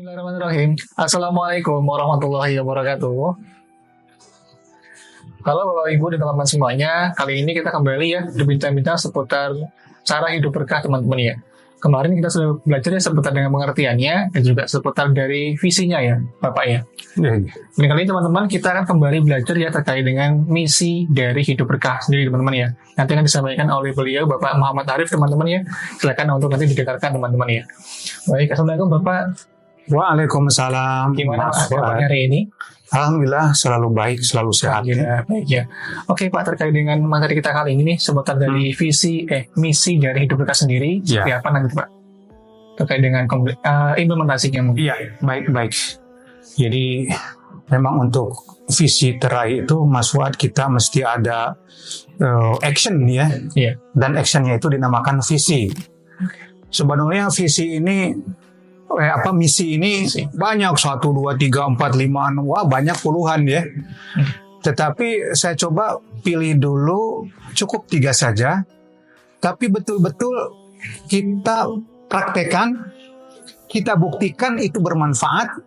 Bismillahirrahmanirrahim. Assalamualaikum warahmatullahi wabarakatuh. Halo Bapak Ibu dan teman-teman semuanya. Kali ini kita kembali ya berbincang-bincang seputar cara hidup berkah teman-teman ya. Kemarin kita sudah belajar ya seputar dengan pengertiannya dan juga seputar dari visinya ya Bapak ya. Dan kali ini teman-teman kita akan kembali belajar ya terkait dengan misi dari hidup berkah sendiri teman-teman ya. Nanti akan disampaikan oleh beliau Bapak Muhammad Arif teman-teman ya. Silakan untuk nanti didengarkan teman-teman ya. Baik, Assalamualaikum Bapak. Waalaikumsalam. Gimana kabarnya hari ini? Alhamdulillah selalu baik, selalu sehat. Ya, baik ya. Oke Pak, terkait dengan materi kita kali ini nih, seputar dari misi dari hidup berkah sendiri, seperti apa nanti Pak? Terkait dengan implementasinya mungkin. Iya, baik. Jadi memang untuk visi teraih itu Mas Fuad kita mesti ada action ya. Iya. Dan actionnya itu dinamakan visi. Sebenarnya visi ini misi ini banyak 1, 2, 3, 4, 5 wah banyak puluhan ya. Tetapi saya coba pilih dulu cukup 3 saja. Tapi betul-betul kita praktekkan, kita buktikan itu bermanfaat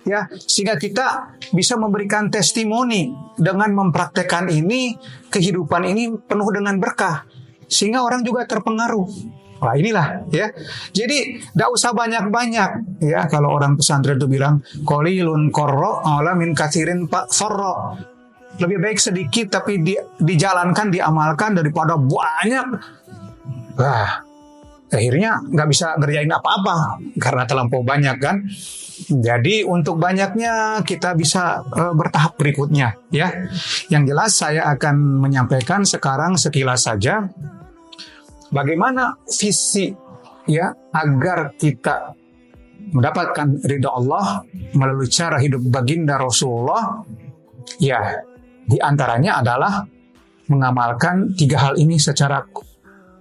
ya, sehingga kita bisa memberikan testimoni dengan mempraktekkan ini, kehidupan ini penuh dengan berkah sehingga orang juga terpengaruh. Wah inilah ya. Jadi tidak usah banyak-banyak ya. Kalau orang pesantren itu bilang qalilun qarra ala min katsirin farra. Lebih baik sedikit tapi dijalankan, diamalkan daripada banyak. Wah, akhirnya nggak bisa ngerjain apa-apa karena terlampau banyak kan. Jadi untuk banyaknya kita bisa bertahap berikutnya ya. Yang jelas saya akan menyampaikan sekarang sekilas saja bagaimana visi ya agar kita mendapatkan ridha Allah melalui cara hidup baginda Rasulullah. Ya, di antaranya adalah mengamalkan 3 hal ini secara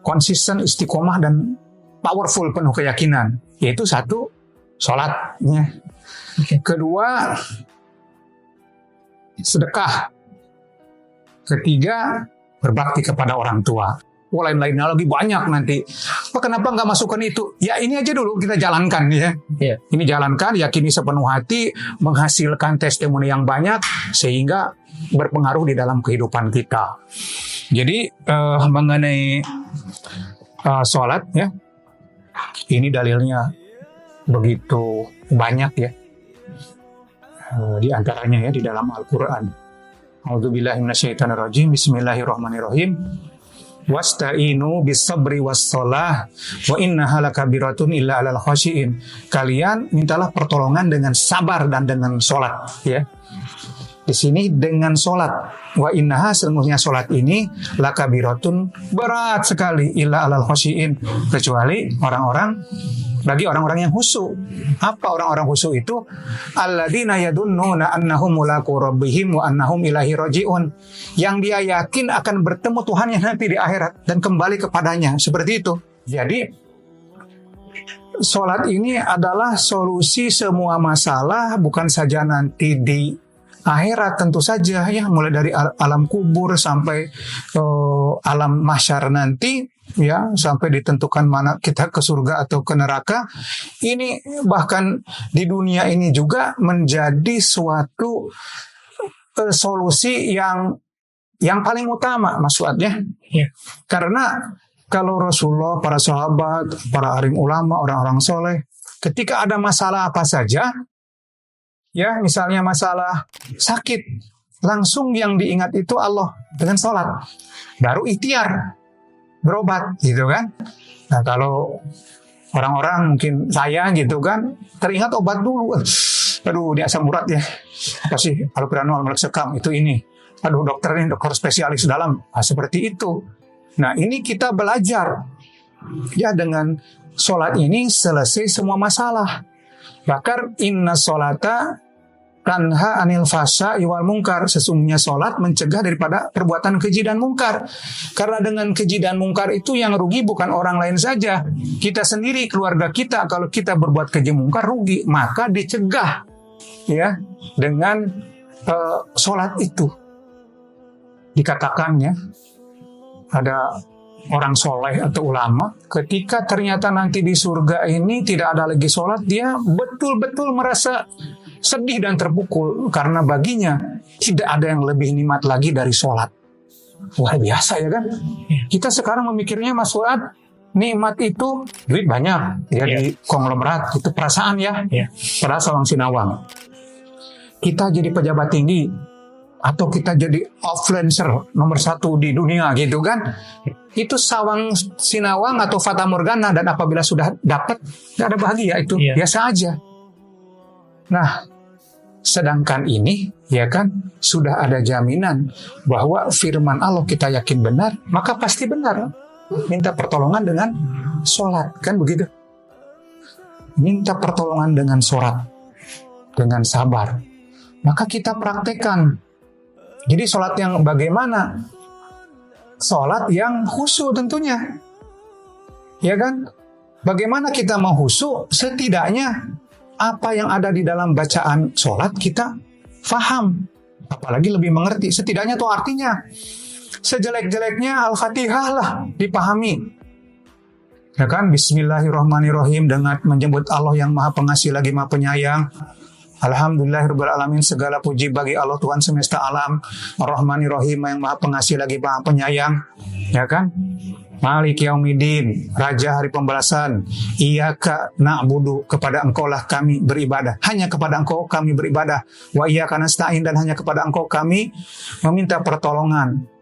konsisten, istiqomah dan powerful, penuh keyakinan. Yaitu 1, sholatnya. Kedua, sedekah. Ketiga, berbakti kepada orang tua. Lain-lainnya lagi banyak nanti. Kenapa nggak masukkan itu? Ya ini aja dulu kita jalankan ya. Yeah. Ini jalankan, yakini sepenuh hati, menghasilkan testimoni yang banyak sehingga berpengaruh di dalam kehidupan kita. Jadi mengenai sholat ya, ini dalilnya begitu banyak ya. Di antaranya ya di dalam Al-Quran. A'udzubillahi minasyaitonirrajim. Bismillahirrahmanirrahim. Wasta'inu bis-sabri was-shalah wa innaha lakabiratun illa 'alal khashiin. Kalian mintalah pertolongan dengan sabar dan dengan salat ya. Di sini dengan salat. Wa innaha, sesungguhnya salat ini lakabiratun, berat sekali, illa 'alal khashiin, kecuali bagi orang-orang yang khusyuk. Apa orang-orang khusyuk itu? Alladzina yadunnuna annahum mulaqu rabbihim wa annahum ilaihi raji'un. Yang dia yakin akan bertemu Tuhannya nanti di akhirat dan kembali kepadanya. Seperti itu. Jadi salat ini adalah solusi semua masalah, bukan saja nanti di akhirat tentu saja ya, mulai dari alam kubur sampai alam mahsyar nanti ya, sampai ditentukan mana kita ke surga atau ke neraka. Ini bahkan di dunia ini juga menjadi suatu solusi yang paling utama maksudnya ya. Karena kalau Rasulullah, para sahabat, para alim ulama, orang-orang soleh, ketika ada masalah apa saja ya, misalnya masalah sakit, langsung yang diingat itu Allah dengan sholat. Baru ikhtiar, berobat gitu kan. Nah kalau orang-orang mungkin saya gitu kan, teringat obat dulu. Aduh, ini asam urat ya. Kasih allopurinol, meloxicam, itu ini. Aduh, dokter spesialis dalam. Nah, seperti itu. Nah ini kita belajar. Ya dengan sholat ini selesai semua masalah. Bahkan inna sholata tanha anil fahsya'i wal munkar. Sesungguhnya sholat mencegah daripada perbuatan keji dan mungkar. Karena dengan keji dan mungkar itu yang rugi bukan orang lain saja, kita sendiri, keluarga kita. Kalau kita berbuat keji mungkar rugi, maka dicegah ya dengan sholat itu. Dikatakannya ada orang soleh atau ulama, ketika ternyata nanti di surga ini tidak ada lagi sholat, dia betul-betul merasa sedih dan terpukul karena baginya tidak ada yang lebih nikmat lagi dari sholat. Wah, biasa ya kan? Kita sekarang memikirnya Mas Fuad, nikmat itu duit banyak ya di konglomerat, itu perasaan ya. Padahal sawang sinawang. Kita jadi pejabat tinggi atau kita jadi influencer nomor 1 di dunia gitu kan, itu sawang sinawang atau fata morgana, dan apabila sudah dapat gak ada bahagia, itu biasa aja. Nah, sedangkan ini ya kan sudah ada jaminan bahwa firman Allah kita yakin benar, maka pasti benar. Minta pertolongan dengan sholat, kan begitu. Minta pertolongan dengan sholat, dengan sabar, maka kita praktekkan. Jadi sholat yang bagaimana? Sholat yang khusyuk tentunya. Ya kan? Bagaimana kita mau khusyuk? Setidaknya apa yang ada di dalam bacaan sholat kita faham. Apalagi lebih mengerti. Setidaknya itu artinya. Sejelek-jeleknya Al-Fatihah lah dipahami. Ya kan? Bismillahirrahmanirrahim, dengan menyebut Allah yang Maha Pengasih lagi Maha Penyayang. Alhamdulillahirabbil alamin, segala puji bagi Allah Tuhan semesta alam. Ar-Rahmanir-Rahim, yang Maha Pengasih lagi Maha Penyayang. Ya kan? Maliki Yaumiddin, Raja hari pembalasan. Iyyaka na'budu, kepada Engkau lah kami beribadah. Hanya kepada Engkau kami beribadah. Wa iyyaka nasta'in, dan hanya kepada Engkau kami meminta pertolongan.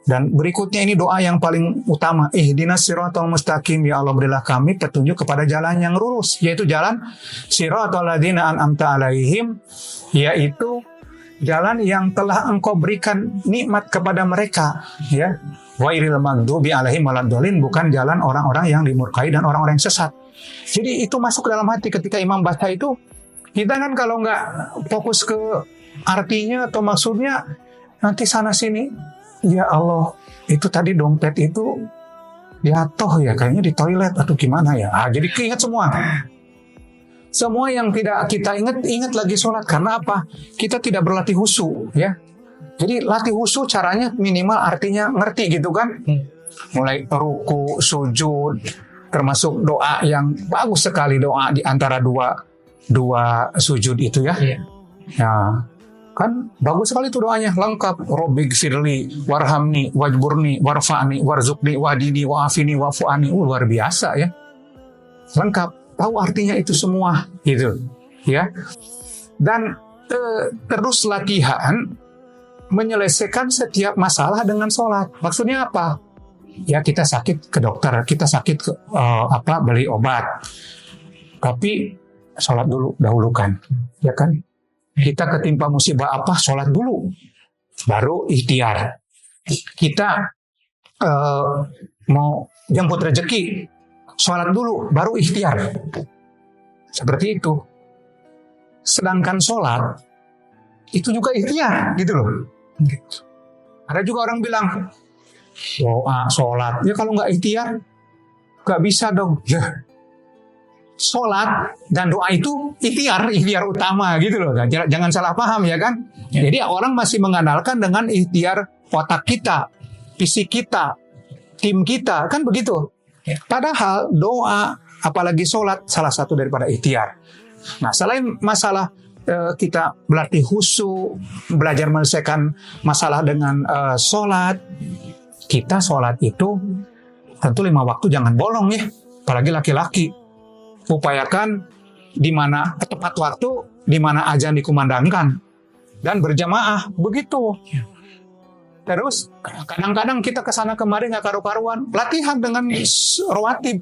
Dan berikutnya ini doa yang paling utama. Ihdinas siratal mustaqim, ya Allah berilah kami petunjuk kepada jalan yang lurus, yaitu jalan siratal ladzina an'amta alaihim, yaitu jalan yang telah Engkau berikan nikmat kepada mereka, ya. Ghairil maghdubi alaihim waladdallin, bukan jalan orang-orang yang dimurkai dan orang-orang yang sesat. Jadi itu masuk ke dalam hati ketika imam baca itu. Kita kan kalau nggak fokus ke artinya atau maksudnya, nanti sana sini, ya Allah, itu tadi dompet itu jatuh ya, kayaknya di toilet atau gimana ya. Jadi keinget semua. Semua yang tidak kita ingat lagi sholat. Karena apa? Kita tidak berlatih khusyuk ya. Jadi latih khusyuk caranya minimal artinya ngerti gitu kan. Mulai ruku, sujud, termasuk doa yang bagus sekali, doa di antara dua sujud itu ya. Ya. Kan bagus sekali itu doanya, lengkap. Robbighfirli warhamni wajburni warfa'ni warzukni wadini wa'afini wa'fu'ani. Luar biasa ya. Lengkap, tahu artinya itu semua gitu ya. Dan terus latihan menyelesaikan setiap masalah dengan sholat. Maksudnya apa? Ya kita sakit ke dokter, kita sakit ke beli obat. Tapi sholat dulu, dahulukan. Ya kan? Kita ketimpa musibah apa, sholat dulu, baru ikhtiar. Kita mau jemput rezeki, sholat dulu, baru ikhtiar. Seperti itu. Sedangkan sholat, itu juga ikhtiar, gitu loh. Ada juga orang bilang, doa, sholat, ya kalau nggak ikhtiar, nggak bisa dong. Ya. Sholat dan doa itu ikhtiar utama gitu loh. Jangan salah paham ya kan. Jadi orang masih mengandalkan dengan ikhtiar otak kita, fisik kita, tim kita, kan begitu. Padahal doa, apalagi sholat, salah satu daripada ikhtiar. Nah, selain masalah kita berlatih khusyuk, belajar menyelesaikan masalah dengan sholat, kita sholat itu tentu 5 waktu jangan bolong ya, apalagi laki-laki. Upayakan di mana tepat waktu, di mana azan dikumandangkan, dan berjamaah begitu. Terus kadang-kadang kita kesana kemari nggak karu-karuan, latihan dengan rawatib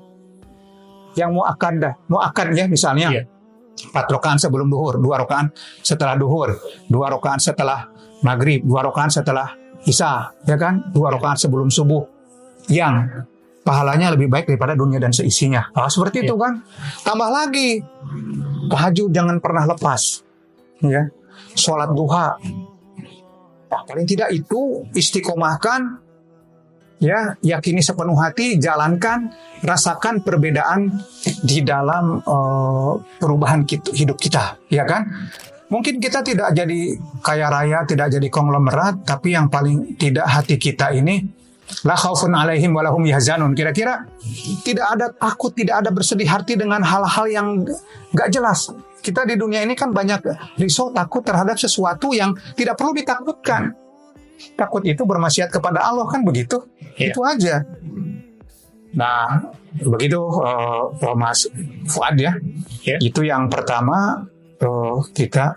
yang muakkad ya, misalnya 4 rakaat sebelum duhur, 2 rakaat setelah duhur, 2 rakaat setelah maghrib, 2 rakaat setelah isya, ya kan, 2 rakaat sebelum subuh, yang pahalanya lebih baik daripada dunia dan seisinya. Seperti itu kan. Tambah lagi, tahajud jangan pernah lepas. Ya. Sholat duha. Nah, paling tidak itu istiqomahkan. Ya, yakini sepenuh hati, jalankan, rasakan perbedaan di dalam perubahan hidup kita. Ya kan? Mungkin kita tidak jadi kaya raya, tidak jadi konglomerat, tapi yang paling tidak hati kita ini La khaufun alaihim wa lahum yahzanun. Kira-kira tidak ada takut, tidak ada bersedih hati dengan hal-hal yang nggak jelas. Kita di dunia ini kan banyak risau, takut terhadap sesuatu yang tidak perlu ditakutkan. Takut itu bermaksiat kepada Allah, kan begitu? Iya. Itu aja. Nah, begitu Mas Fuad ya. Iya. Itu yang pertama, kita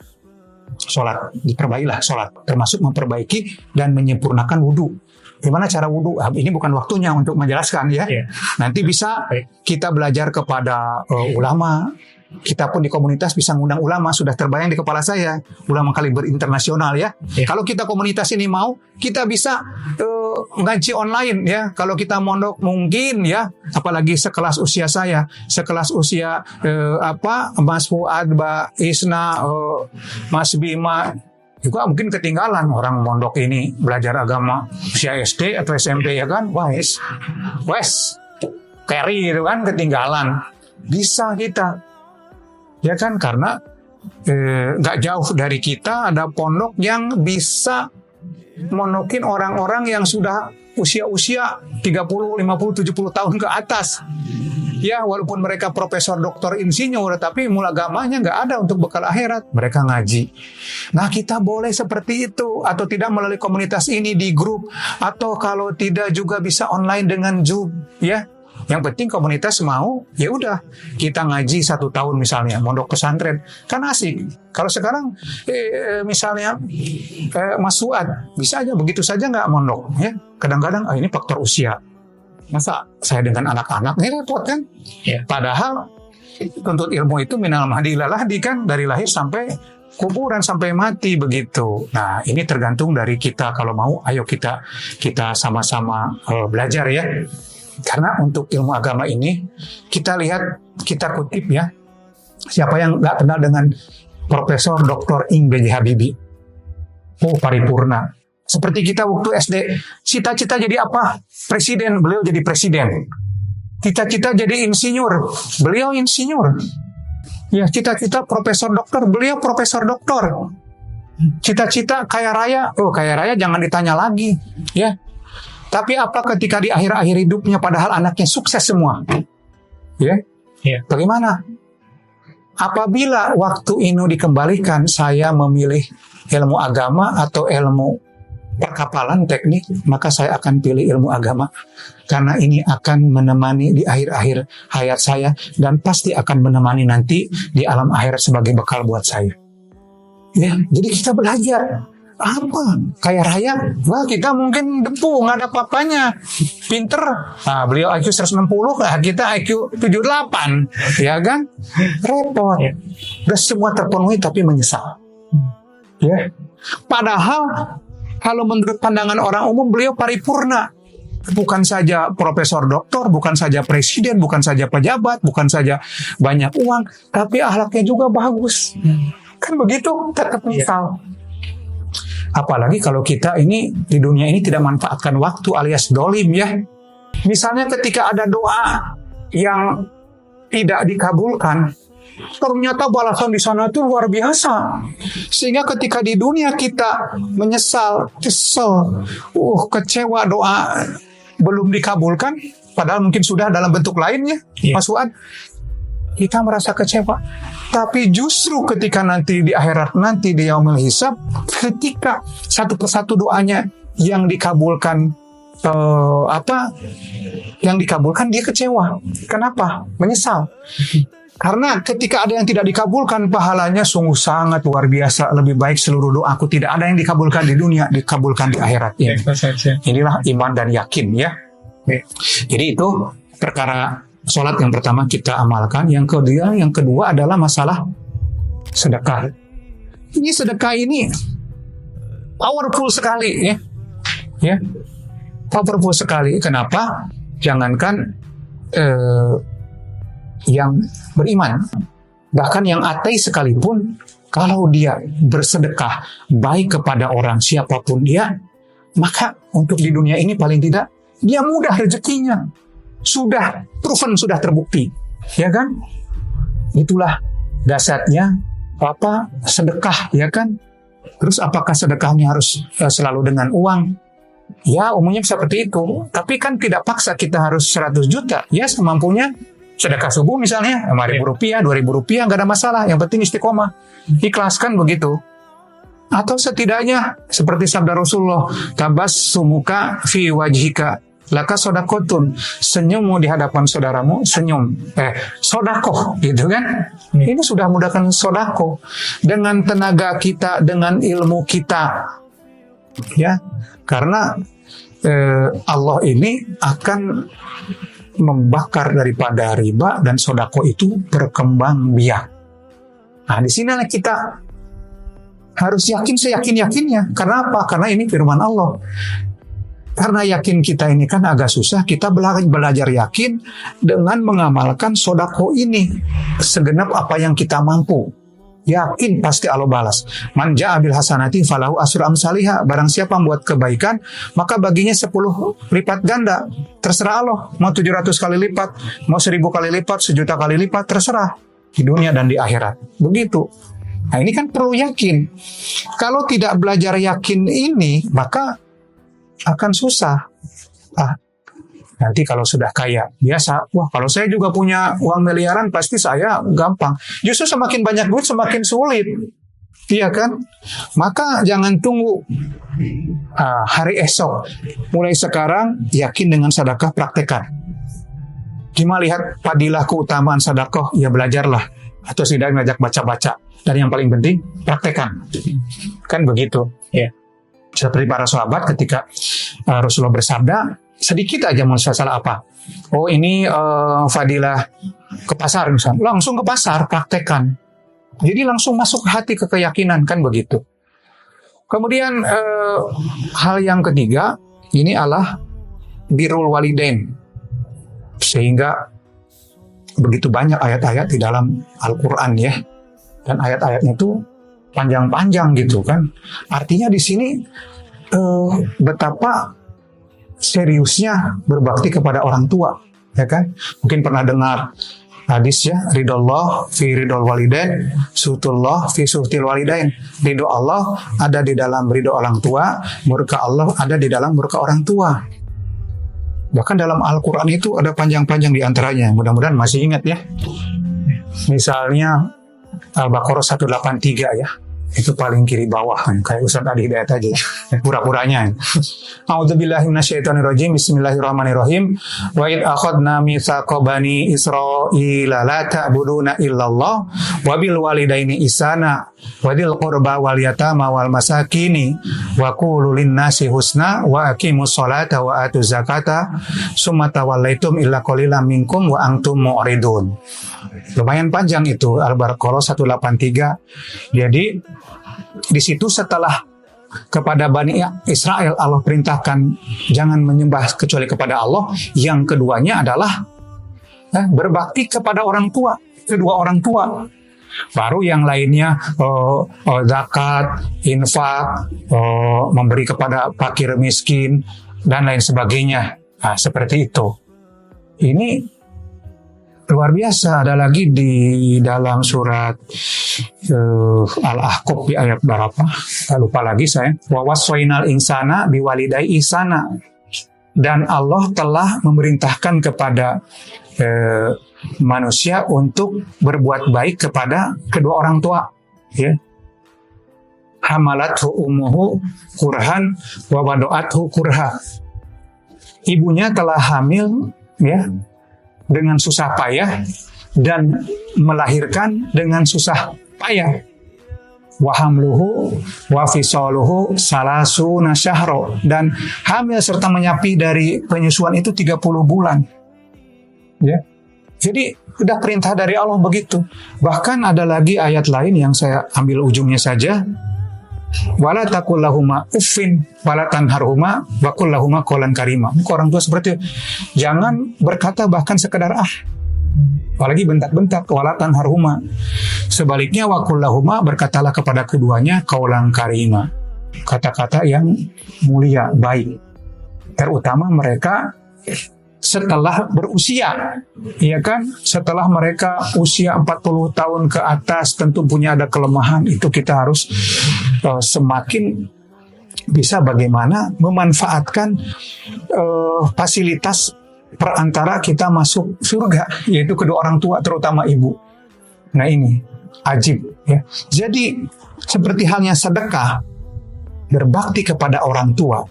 sholat, diperbaikilah sholat, termasuk memperbaiki dan menyempurnakan wudhu. Gimana cara wudhu? Ini bukan waktunya untuk menjelaskan ya. Iya. Nanti bisa kita belajar kepada ulama. Kita pun di komunitas bisa ngundang ulama, sudah terbayang di kepala saya, ulama kaliber internasional ya. Iya. Kalau kita komunitas ini mau, kita bisa ngaji online ya. Kalau kita mondok mungkin ya, apalagi sekelas usia saya, sekelas usia Mas Fuad, Mbak Isna, Mas Bima, juga mungkin ketinggalan orang mondok ini belajar agama usia SD atau SMP ya kan. Wes carry gitu kan, ketinggalan. Bisa kita ya kan, karena nggak jauh dari kita ada pondok yang bisa monokin orang-orang yang sudah usia-usia 30, 50, 70 tahun ke atas. Ya, walaupun mereka profesor, doktor, insinyur, tapi ilmu agamanya nggak ada untuk bekal akhirat. Mereka ngaji. Nah, kita boleh seperti itu. Atau tidak melalui komunitas ini di grup. Atau kalau tidak juga bisa online dengan Zoom. Ya, yang penting komunitas mau, ya udah kita ngaji 1 tahun misalnya, mondok pesantren. Kan asik. Kalau sekarang misalnya Mas Fuad, bisa aja begitu saja nggak mondok. Ya, kadang-kadang ini faktor usia. Masa saya dengan anak-anak ini repot kan? Ya. Padahal tuntut ilmu itu minal mahdi ilal lahdi kan, dari lahir sampai kuburan sampai mati begitu. Nah, ini tergantung dari kita. Kalau mau, ayo kita sama-sama belajar ya. Karena untuk ilmu agama ini kita lihat, kita kutip ya. Siapa yang nggak kenal dengan Profesor Dr. Ing B.J. Habibie? Oh, paripurna. Seperti kita waktu SD, cita-cita jadi apa? Presiden, beliau jadi presiden. Cita-cita jadi insinyur, beliau insinyur. Ya, cita-cita profesor doktor, beliau profesor doktor. Cita-cita kaya raya, kaya raya jangan ditanya lagi, ya. Tapi apa ketika di akhir-akhir hidupnya padahal anaknya sukses semua? Ya. Yeah. Bagaimana? Apabila waktu ini dikembalikan, saya memilih ilmu agama atau ilmu perkapalan teknik, maka saya akan pilih ilmu agama. Karena ini akan menemani di akhir-akhir hayat saya dan pasti akan menemani nanti di alam akhirat sebagai bekal buat saya. Ya, jadi kita belajar. Apa? Kaya raya? Wah, kita mungkin debu, nggak ada apa-apanya. Pinter. Nah, beliau IQ 160, kita IQ 78. Ya kan? Repot. Udah semua terpenuhi tapi menyesal. Ya. Padahal kalau menurut pandangan orang umum, beliau paripurna. Bukan saja profesor doktor, bukan saja presiden, bukan saja pejabat, bukan saja banyak uang, tapi akhlaknya juga bagus. Kan begitu, tetap menyesal. Apalagi kalau kita ini di dunia ini tidak manfaatkan waktu alias dolim ya. Misalnya ketika ada doa yang tidak dikabulkan, ternyata balasan di sana itu luar biasa. Sehingga ketika di dunia kita menyesal, kesel, kecewa doa belum dikabulkan, padahal mungkin sudah dalam bentuk lainnya, Mas Fuad. Kita merasa kecewa. Tapi justru ketika nanti di akhirat, nanti di yaumil hisab, ketika satu persatu doanya yang dikabulkan, yang dikabulkan, dia kecewa. Kenapa? Menyesal. Karena ketika ada yang tidak dikabulkan, pahalanya sungguh sangat luar biasa. Lebih baik seluruh doaku tidak ada yang dikabulkan di dunia, dikabulkan di akhirat. Inilah iman dan yakin ya. Jadi itu perkara sholat yang pertama kita amalkan. Yang kedua adalah masalah sedekah. Ini sedekah ini powerful sekali ya. Powerful sekali. Kenapa? Jangankan yang beriman, bahkan yang ateis sekalipun, kalau dia bersedekah baik kepada orang siapapun dia, maka untuk di dunia ini paling tidak dia mudah rezekinya. Sudah proven, sudah terbukti, ya kan? Itulah dasarnya sedekah, ya kan? Terus apakah sedekahnya harus selalu dengan uang? Ya umumnya seperti itu. Tapi kan tidak paksa kita harus 100 juta. Ya semampunya sedekah subuh misalnya, Rp5.000, Rp2.000 nggak ada masalah. Yang penting istiqomah. Ikhlaskan begitu. Atau setidaknya seperti sabda Rasulullah, tabassumuka fi wajhika laka sodakotun, senyummu di hadapan saudaramu, sodakoh, gitu kan? Ini sudah mudahkan sodakoh dengan tenaga kita, dengan ilmu kita, ya. Karena Allah ini akan membakar daripada riba dan sodakoh itu berkembang biak. Nah, di sinilah kita harus yakin seyakin-yakinnya. Karena apa? Karena ini firman Allah. Karena yakin kita ini kan agak susah, kita belajar yakin dengan mengamalkan sodako ini segenap apa yang kita mampu. Yakin pasti Allah balas. Man ja'a bil hasanati falahu asyru amsalihha. Barang siapa membuat kebaikan, maka baginya 10 lipat ganda. Terserah Allah, mau 700 kali lipat, mau 1000 kali lipat, 1.000.000 kali lipat, terserah. Di dunia dan di akhirat. Begitu. Nah ini kan perlu yakin. Kalau tidak belajar yakin ini, maka akan susah. Nanti kalau sudah kaya, biasa. Wah, kalau saya juga punya uang miliaran, pasti saya gampang. Justru semakin banyak duit, semakin sulit. Iya kan? Maka jangan tunggu hari esok. Mulai sekarang, yakin dengan sedekah, praktekkan. Cuma lihat fadilah keutamaan sedekah, ya belajarlah. Atau setidaknya ngajak baca-baca. Dan yang paling penting, praktekkan. Kan begitu. Ya. Seperti para sahabat ketika Rasulullah bersabda, sedikit aja mau salah apa. Oh ini fadilah ke pasar misalnya. Langsung ke pasar, praktekkan. Jadi langsung masuk hati ke keyakinan, kan begitu. Kemudian hal yang ketiga, ini adalah birrul walidain. Sehingga begitu banyak ayat-ayat di dalam Al-Quran ya. Dan ayat-ayatnya itu panjang-panjang gitu kan. Artinya di sini betapa seriusnya berbakti kepada orang tua, ya kan? Mungkin pernah dengar hadis ya, ridollah fi ridol walidain, sutullah fi suhtil walidain. Ridho Allah ada di dalam ridho orang tua, murka Allah ada di dalam murka orang tua. Bahkan dalam Al-Quran itu ada panjang-panjang di antaranya. Mudah-mudahan masih ingat ya. Misalnya Al-Baqarah 183 ya. Itu paling kiri bawah kan, kayak Ustaz Adi Hidayat aja pura-puranya. A'udzubillahi minasyaitonirrajim. Bismillahirrahmanirrahim. Wa id akhadna mitsaqa bani Israila la ta'buduna illallah wa bil walidaini ihsana wa dzil qurba wal yatama wal masakini wa qulu lin-nasi husna wa aqimus sholata wa atuz zakata summa tawallaitum illa qalilan minkum wa antum mu'ridun. Lumayan panjang itu Al-Baqarah 183. Jadi di situ setelah kepada Bani Israel Allah perintahkan jangan menyembah kecuali kepada Allah. Yang keduanya adalah berbakti kepada orang tua, kedua orang tua. Baru yang lainnya zakat, infak, memberi kepada fakir miskin dan lain sebagainya. Nah, seperti itu. Ini luar biasa. Ada lagi di dalam surat Al-Ahqaf di ayat berapa? Lupa lagi saya. Wa waswainal insana biwalidai ihsana. Dan Allah telah memerintahkan kepada manusia untuk berbuat baik kepada kedua orang tua. Ya. Hamalathu ummuhu kurhan wa wado'athu kurha. Ibunya telah hamil ya dengan susah payah dan melahirkan dengan susah payah. Wa hamluhu wa fisaluhu salasuna syahra. Dan hamil serta menyapi dari penyusuan itu 30 bulan. Ya. Jadi sudah perintah dari Allah begitu. Bahkan ada lagi ayat lain yang saya ambil ujungnya saja. Wala taqul lahuma uffin wala tanharhuma wa qul lahuma qawlan karima. Orang tua seperti itu. Jangan berkata bahkan sekedar apalagi bentak-bentak. Wala tanharhuma. Sebaliknya wa qul lahuma, berkatalah kepada keduanya qawlan karima. Kata-kata yang mulia, baik. Terutama mereka setelah berusia, ya kan? Setelah mereka usia 40 tahun ke atas tentu punya ada kelemahan, itu kita harus semakin bisa bagaimana memanfaatkan fasilitas perantara kita masuk surga, yaitu kedua orang tua, terutama ibu. Nah ini ajib ya. Jadi seperti halnya sedekah, berbakti kepada orang tua.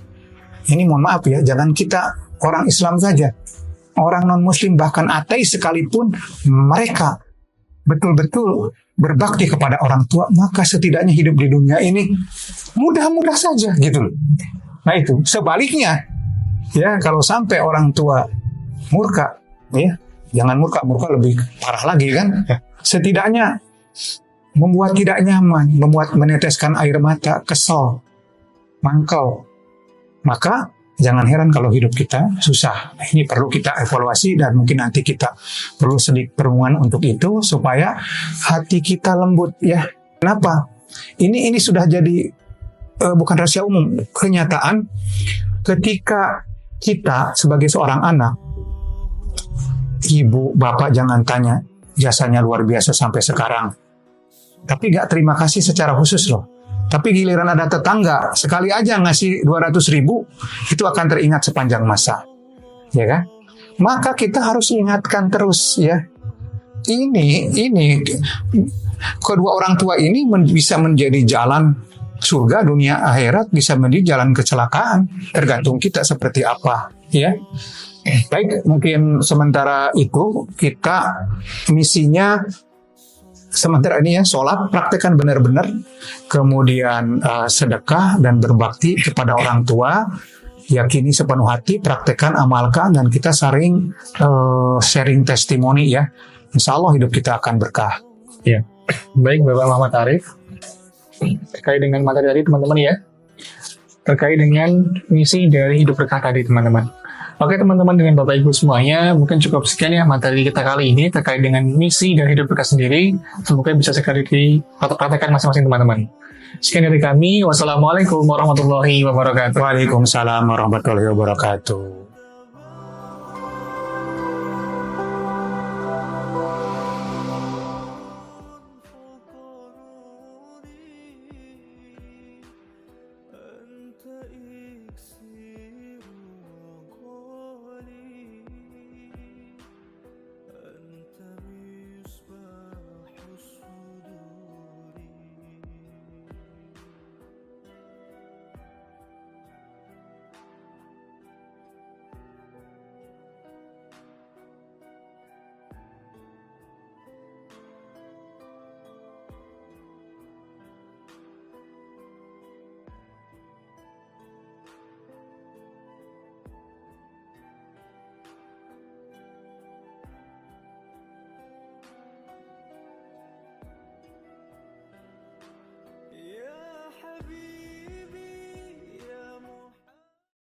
Ini mohon maaf ya, jangan kita orang Islam saja, orang non Muslim bahkan ateis sekalipun, mereka betul-betul berbakti kepada orang tua, maka setidaknya hidup di dunia ini mudah-mudah saja gitu loh. Nah itu sebaliknya ya, kalau sampai orang tua murka ya, jangan murka lebih parah lagi kan, setidaknya membuat tidak nyaman, membuat meneteskan air mata, kesal, mangkal, maka jangan heran kalau hidup kita susah. Ini perlu kita evaluasi dan mungkin nanti kita perlu sedikit pertemuan untuk itu supaya hati kita lembut ya. Kenapa? Ini sudah jadi bukan rahasia umum, kenyataan ketika kita sebagai seorang anak, ibu, bapak jangan tanya, jasanya luar biasa sampai sekarang. Tapi gak terima kasih secara khusus loh. Tapi giliran ada tetangga, sekali aja ngasih 200.000, itu akan teringat sepanjang masa. Ya kan? Maka kita harus ingatkan terus ya. Ini kedua orang tua ini bisa menjadi jalan surga, dunia akhirat, bisa menjadi jalan kecelakaan. Tergantung kita seperti apa ya. Baik, mungkin sementara itu kita misinya sementara ini ya, sholat, praktekkan benar-benar, kemudian sedekah dan berbakti kepada orang tua, yakini sepenuh hati, praktekkan, amalkan, dan kita sharing testimoni ya. Insya Allah hidup kita akan berkah. Ya, baik Bapak Muhammad Arif, terkait dengan materi tadi teman-teman ya, terkait dengan misi dari hidup berkah tadi teman-teman. Oke teman-teman, dengan Bapak Ibu semuanya, mungkin cukup sekian ya materi kita kali ini terkait dengan misi dan hidup berkah sendiri. Semoga bisa sekali dipraktekkan masing-masing teman-teman. Sekian dari kami, wassalamualaikum warahmatullahi wabarakatuh. Waalaikumsalam warahmatullahi wabarakatuh.